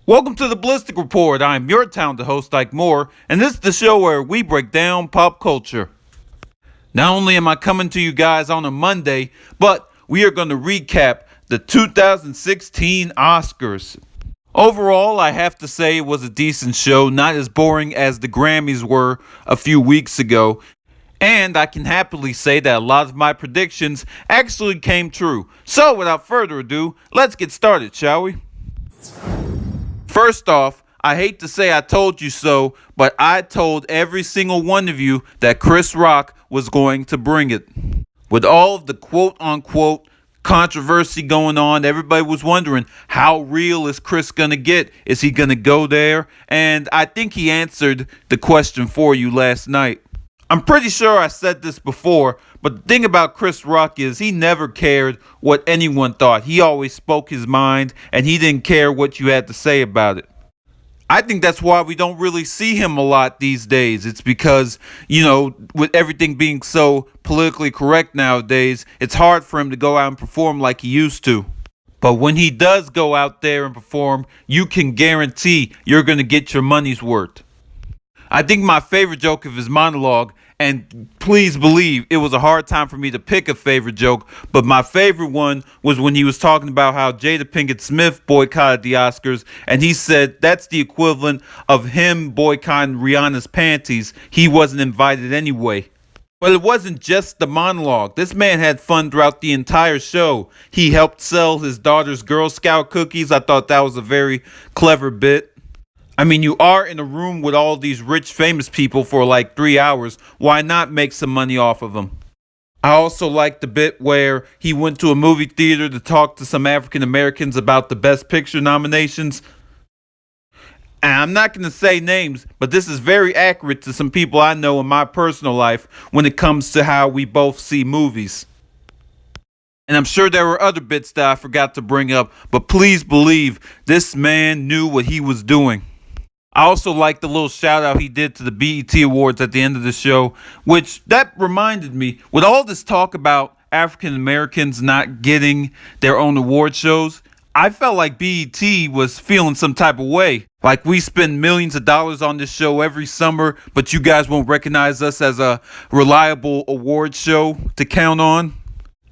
Welcome to the Ballistic Report. I'm your talented host, Ike Moore, and this is the show where we break down pop culture. Not only am I coming to you guys on a Monday, but we are going to recap the 2016 Oscars. Overall, I have to say it was a decent show, not as boring as the Grammys were a few weeks ago. And I can happily say that a lot of my predictions actually came true. So without further ado, let's get started, shall we? First off, I hate to say I told you so, but I told every single one of you that Chris Rock was going to bring it. With all of the quote-unquote controversy going on, everybody was wondering, how real is Chris going to get? Is he going to go there? And I think he answered the question for you last night. I'm pretty sure I said this before, but the thing about Chris Rock is he never cared what anyone thought. He always spoke his mind, and he didn't care what you had to say about it. I think that's why we don't really see him a lot these days. It's because, with everything being so politically correct nowadays, it's hard for him to go out and perform like he used to. But when he does go out there and perform, you can guarantee you're going to get your money's worth. I think my favorite joke of his monologue, and please believe it was a hard time for me to pick a favorite joke, but my favorite one was when he was talking about how Jada Pinkett Smith boycotted the Oscars, and he said that's the equivalent of him boycotting Rihanna's panties. He wasn't invited anyway. But it wasn't just the monologue. This man had fun throughout the entire show. He helped sell his daughter's Girl Scout cookies. I thought that was a very clever bit. I mean, you are in a room with all these rich, famous people for like 3 hours. Why not make some money off of them? I also liked the bit where he went to a movie theater to talk to some African Americans about the Best Picture nominations. And I'm not going to say names, but this is very accurate to some people I know in my personal life when it comes to how we both see movies. And I'm sure there were other bits that I forgot to bring up, but please believe this man knew what he was doing. I also liked the little shout out he did to the BET Awards at the end of the show, which that reminded me, with all this talk about African Americans not getting their own award shows, I felt like BET was feeling some type of way. Like, we spend millions of dollars on this show every summer, but you guys won't recognize us as a reliable award show to count on.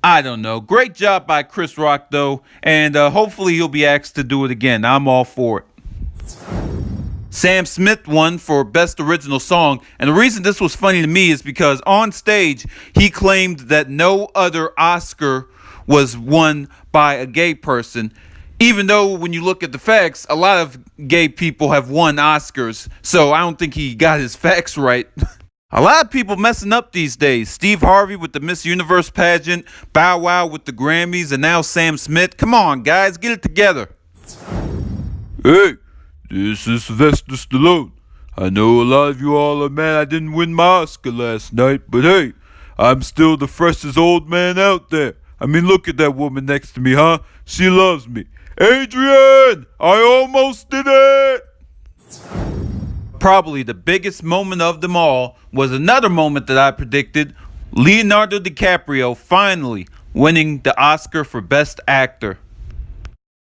I don't know. Great job by Chris Rock, though, and hopefully he'll be asked to do it again. I'm all for it. Sam Smith won for Best Original Song, and the reason this was funny to me is because on stage, he claimed that no other Oscar was won by a gay person, even though when you look at the facts, a lot of gay people have won Oscars, so I don't think he got his facts right. A lot of people messing up these days. Steve Harvey with the Miss Universe pageant, Bow Wow with the Grammys, and now Sam Smith. Come on, guys, get it together. Hey, this is Sylvester Stallone. I know a lot of you all are mad I didn't win my Oscar last night, but hey, I'm still the freshest old man out there. I mean, look at that woman next to me, huh? She loves me. Adrian, I almost did it! Probably the biggest moment of them all was another moment that I predicted, Leonardo DiCaprio finally winning the Oscar for Best Actor.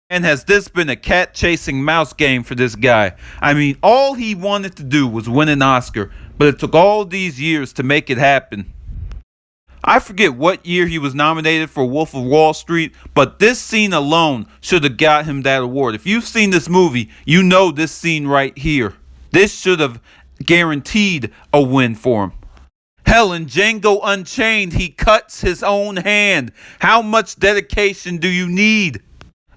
And has this been a cat-chasing mouse game for this guy? I mean, all he wanted to do was win an Oscar, but it took all these years to make it happen. I forget what year he was nominated for Wolf of Wall Street, but this scene alone should have got him that award. If you've seen this movie, you know this scene right here. This should have guaranteed a win for him. Hell, in Django Unchained, he cuts his own hand. How much dedication do you need?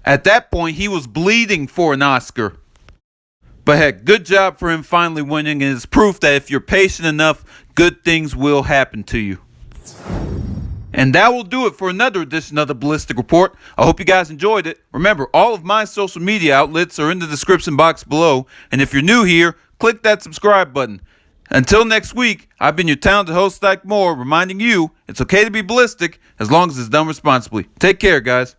At that point, he was bleeding for an Oscar. But heck, good job for him finally winning, and it's proof that if you're patient enough, good things will happen to you. And that will do it for another edition of the Ballistic Report. I hope you guys enjoyed it. Remember, all of my social media outlets are in the description box below. And if you're new here, click that subscribe button. Until next week, I've been your talented host, Ike Moore, reminding you it's okay to be ballistic as long as it's done responsibly. Take care, guys.